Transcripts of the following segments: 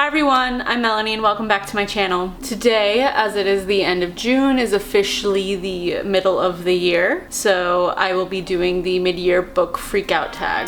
Hi everyone, I'm Melanie and welcome back to my channel. Today, as it is the end of June, is officially the middle of the year, so I will be doing the mid-year book freakout tag.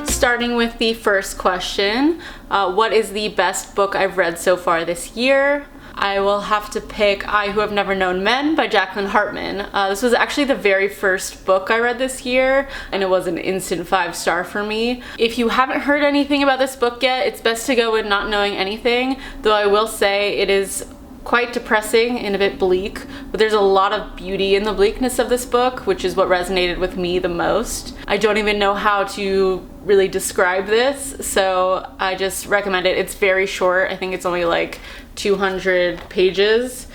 Starting with the first question, what is the best book I've read so far this year? I will have to pick I Who Have Never Known Men by Jacqueline Hartman. This was actually the very first book I read this year, and it was an instant 5-star for me. If you haven't heard anything about this book yet, it's best to go with not knowing anything, though I will say it is quite depressing and a bit bleak, but there's a lot of beauty in the bleakness of this book, which is what resonated with me the most. I don't even know how to really describe this, so I just recommend it. It's very short. I think it's only like 200 pages.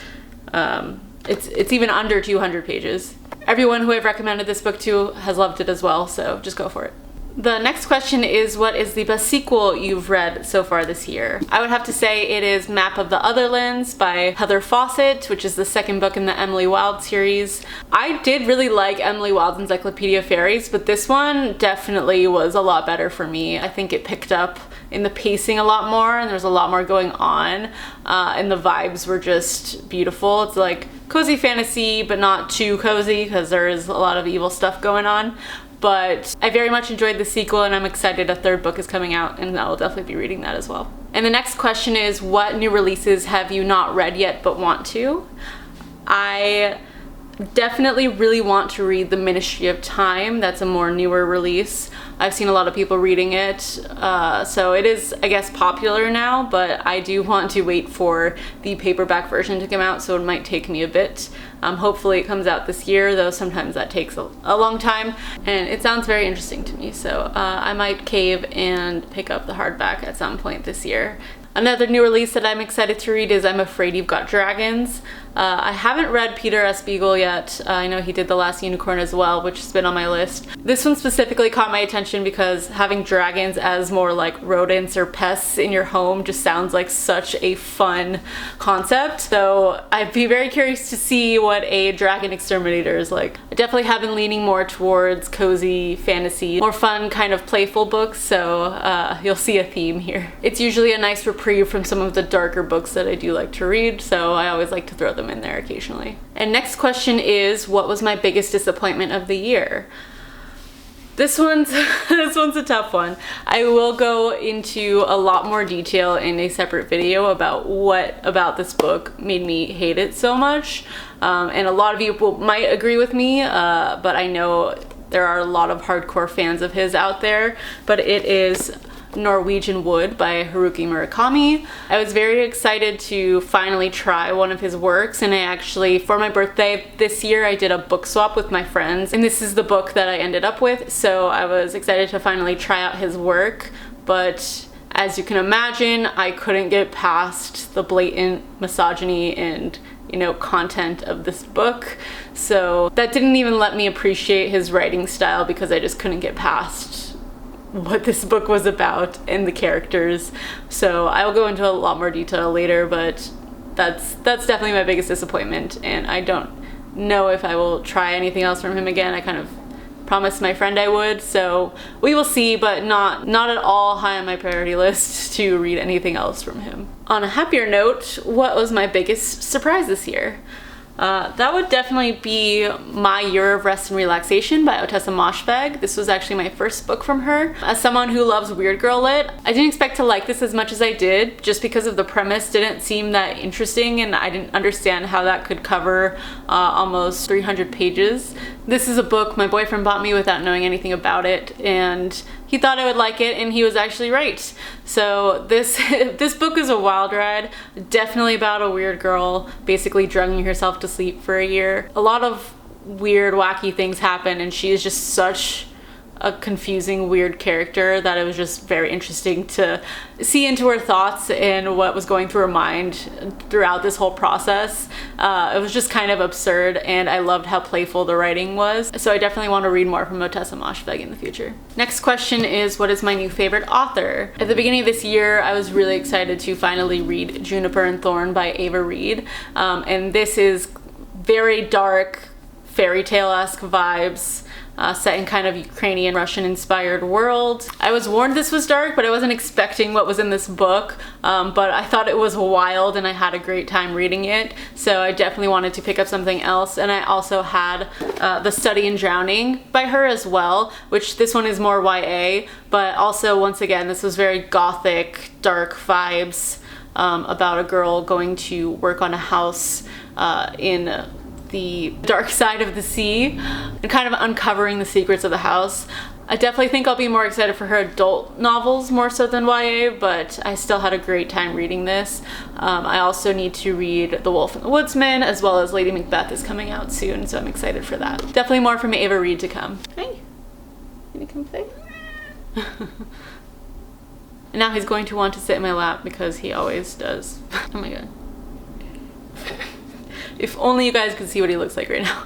It's even under 200 pages. Everyone who I've recommended this book to has loved it as well, so just go for it. The next question is, what is the best sequel you've read so far this year? I would have to say it is Map of the Otherlands by Heather Fawcett, which is the second book in the Emily Wilde series. I did really like Emily Wilde's Encyclopedia of Fairies, but this one definitely was a lot better for me. I think it picked up in the pacing a lot more, and there's a lot more going on, and the vibes were just beautiful. It's like cozy fantasy, but not too cozy because there is a lot of evil stuff going on. But I very much enjoyed the sequel, and I'm excited a third book is coming out, and I will definitely be reading that as well. And the next question is, what new releases have you not read yet but want to? I definitely really want to read The Ministry of Time. That's a more newer release. I've seen a lot of people reading it, so it is, I guess, popular now, but I do want to wait for the paperback version to come out, so it might take me a bit. Hopefully it comes out this year, though sometimes that takes a long time, and it sounds very interesting to me, so I might cave and pick up the hardback at some point this year. Another new release that I'm excited to read is I'm Afraid You've Got Dragons. I haven't read Peter S. Beagle yet. I know he did The Last Unicorn as well, which has been on my list. This one specifically caught my attention because having dragons as more like rodents or pests in your home just sounds like such a fun concept. So I'd be very curious to see what a dragon exterminator is like. I definitely have been leaning more towards cozy fantasy, more fun kind of playful books, so you'll see a theme here. It's usually a nice reprieve from some of the darker books that I do like to read, so I always like to throw them in there occasionally. And next question is, what was my biggest disappointment of the year? This one's a tough one. I will go into a lot more detail in a separate video about what about this book made me hate it so much. And a lot of you might agree with me, but I know there are a lot of hardcore fans of his out there, but it is Norwegian Wood by Haruki Murakami. I was very excited to finally try one of his works, and I actually, for my birthday this year, I did a book swap with my friends, and this is the book that I ended up with, so I was excited to finally try out his work, but as you can imagine, I couldn't get past the blatant misogyny and content of this book, so that didn't even let me appreciate his writing style because I just couldn't get past what this book was about and the characters. So I'll go into a lot more detail later, but that's definitely my biggest disappointment, and I don't know if I will try anything else from him again. I kind of promised my friend I would, so we will see, but not at all high on my priority list to read anything else from him. On a happier note, what was my biggest surprise this year? That would definitely be My Year of Rest and Relaxation by Ottessa Moshfegh. This was actually my first book from her. As someone who loves weird girl lit, I didn't expect to like this as much as I did, just because of the premise didn't seem that interesting, and I didn't understand how that could cover almost 300 pages. This is a book my boyfriend bought me without knowing anything about it, and he thought I would like it, and he was actually right. So this book is a wild ride, definitely about a weird girl basically drugging herself to sleep for a year. A lot of weird, wacky things happen, and she is just such a confusing, weird character that it was just very interesting to see into her thoughts and what was going through her mind throughout this whole process. It was just kind of absurd, and I loved how playful the writing was. So I definitely want to read more from Ottessa Moshfegh in the future. Next question is, what is my new favorite author? At the beginning of this year, I was really excited to finally read Juniper and Thorn by Ava Reid. And this is very dark fairy tale-esque vibes. Set in kind of Ukrainian, Russian-inspired world. I was warned this was dark, but I wasn't expecting what was in this book, but I thought it was wild and I had a great time reading it, so I definitely wanted to pick up something else. And I also had The Study in Drowning by her as well, which this one is more YA, but also, once again, this was very gothic, dark vibes about a girl going to work on a house in the dark side of the sea and kind of uncovering the secrets of the house. I definitely think I'll be more excited for her adult novels more so than YA, but I still had a great time reading this. I also need to read The Wolf and the Woodsman, as well as Lady Macbeth is coming out soon, so I'm excited for that. Definitely more from Ava Reid to come. Hey, can you come play? And now he's going to want to sit in my lap because he always does. Oh my god. If only you guys could see what he looks like right now.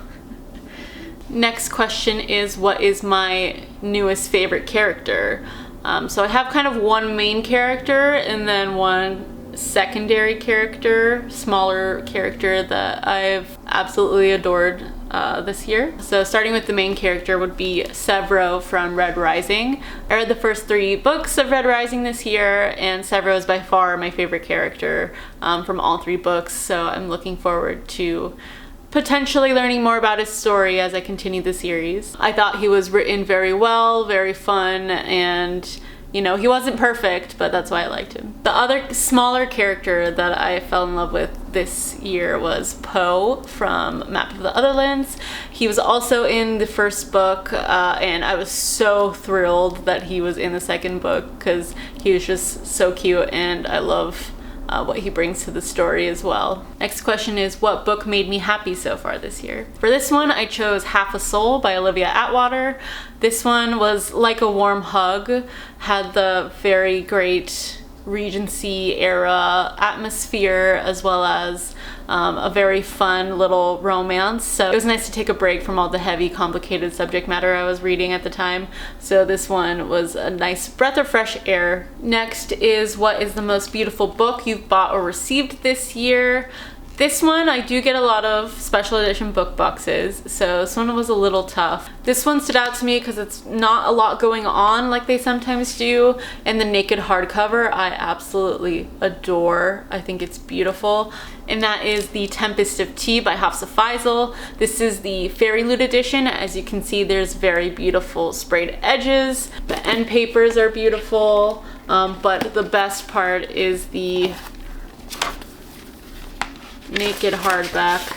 Next question is, what is my newest favorite character? So I have kind of one main character and then one secondary character, smaller character that I've absolutely adored this year. So starting with the main character would be Severo from Red Rising. I read the first 3 books of Red Rising this year, and Severo is by far my favorite character from all 3 books, so I'm looking forward to potentially learning more about his story as I continue the series. I thought he was written very well, very fun, and you know, he wasn't perfect, but that's why I liked him. The other smaller character that I fell in love with this year was Poe from Map of the Otherlands. He was also in the first book, and I was so thrilled that he was in the second book because he was just so cute, and I love what he brings to the story as well. Next question is, what book made me happy so far this year? For this one, I chose Half a Soul by Olivia Atwater. This one was like a warm hug, had the very great Regency era atmosphere, as well as a very fun little romance. So it was nice to take a break from all the heavy, complicated subject matter I was reading at the time. So this one was a nice breath of fresh air. Next is, what is the most beautiful book you've bought or received this year? This one, I do get a lot of special edition book boxes, so this one was a little tough. This one stood out to me because it's not a lot going on like they sometimes do, and the naked hardcover I absolutely adore. I think it's beautiful. And that is The Tempest of Tea by Hafsa Faizal. This is the Fairy Loot edition. As you can see, there's very beautiful sprayed edges. The end papers are beautiful, but the best part is the naked hardback.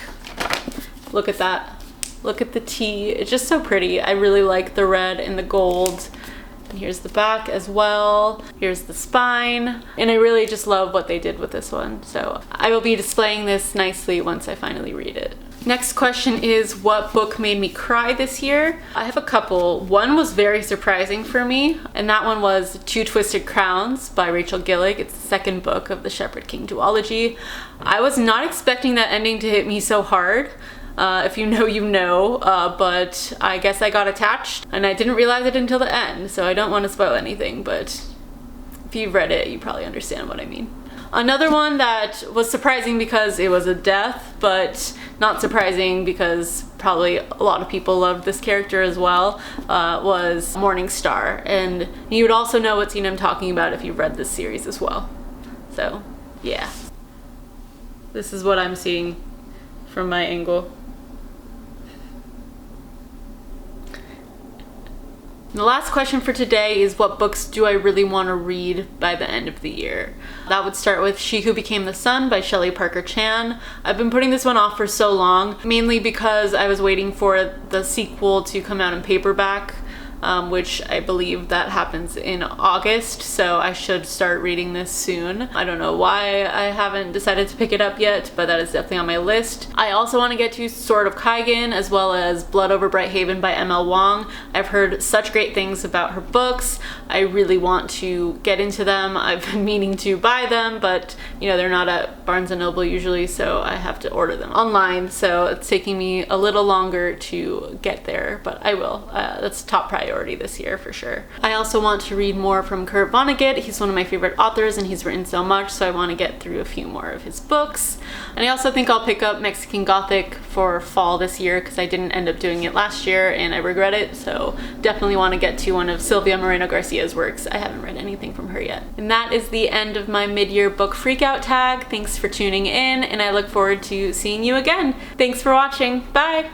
Look at that. Look at the tea. It's just so pretty. I really like the red and the gold. And here's the back as well. Here's the spine. And I really just love what they did with this one. So I will be displaying this nicely once I finally read it. Next question is, what book made me cry this year? I have a couple. One was very surprising for me, and that one was Two Twisted Crowns by Rachel Gillig. It's the second book of the Shepherd King duology. I was not expecting that ending to hit me so hard. If you know, you know, but I guess I got attached, and I didn't realize it until the end, so I don't want to spoil anything, but if you've read it, you probably understand what I mean. Another one that was surprising because it was a death, but not surprising because probably a lot of people loved this character as well, was Morning Star. And you would also know what scene I'm talking about if you've read this series as well. So, yeah. This is what I'm seeing from my angle. The last question for today is, what books do I really want to read by the end of the year? That would start with She Who Became the Sun by Shelley Parker Chan. I've been putting this one off for so long, mainly because I was waiting for the sequel to come out in paperback, which I believe that happens in August, so I should start reading this soon. I don't know why I haven't decided to pick it up yet, but that is definitely on my list. I also want to get to Sword of Kaigen, as well as Blood Over Bright Haven by M.L. Wong. I've heard such great things about her books. I really want to get into them. I've been meaning to buy them, but you know, they're not at Barnes & Noble usually, so I have to order them online, so it's taking me a little longer to get there, but I will. That's top priority. priority this year for sure. I also want to read more from Kurt Vonnegut. He's one of my favorite authors and he's written so much, so I want to get through a few more of his books. And I also think I'll pick up Mexican Gothic for fall this year because I didn't end up doing it last year and I regret it, so definitely want to get to one of Silvia Moreno Garcia's works. I haven't read anything from her yet. And that is the end of my mid-year book freakout tag. Thanks for tuning in and I look forward to seeing you again. Thanks for watching. Bye!